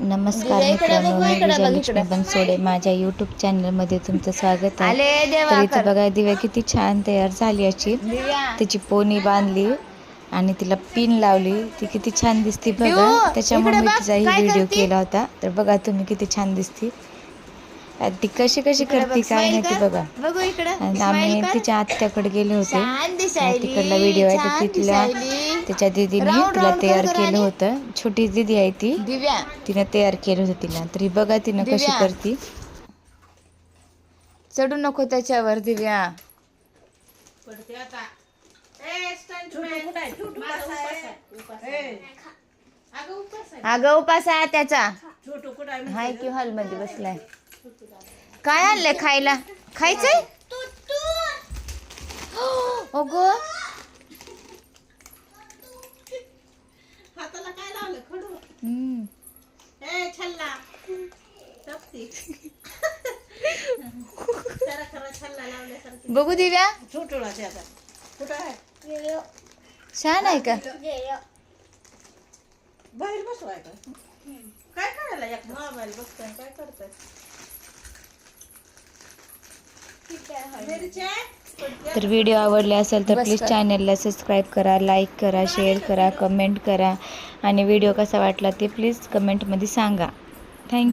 नमस्कार मित्रांनो, मी विजयलक्ष्मी बनसोडे. माझ्या यूट्यूब चॅनलमध्ये तुमचं स्वागत आहे. तर इथं बघा दिव्या किती छान तयार झाली अशी. तिची पोनी बांधली आणि तिला पिन लावली. ती किती छान दिसते बघा. त्याच्यामुळे मी तिचाही व्हिडिओ केला होता. तर बघा तुम्ही किती छान दिसते. ती कशी करते काय नाही ती बघा. आणि आम्ही तिच्या आत्याकडे गेले होते. तिकडला व्हिडिओ आहे तर तिथल्या तिच्या दीदीने तिला तयार केलं होतं. छोटी दीदी आहे ती, तिने तयार केलं होतं तिला. तरी बघा तिनं कशी करते. चढू नको त्याच्यावर दिव्या. अगं उपास आहे त्याचा. हाय की हॉल मध्ये बसलाय. काय आणलंय खायला? खायचंय अगो. हाताला काय लावलं खडू? छल्ला खरा छल्ला लावल्यासारखं. बघू दिव्या. छोटोळा त्याचा कुठं आहे? छान आहे का? बाहेर बसवाय का? काय करायला एक मोबाईल बघताय काय करताय? तर व्हिडिओ आवडले असेल तर प्लीज चॅनलला सबस्क्राईब करा, लाईक करा, शेअर करा, कमेंट करा आणि व्हिडिओ कसा वाटला ते प्लीज कमेंटमध्ये सांगा.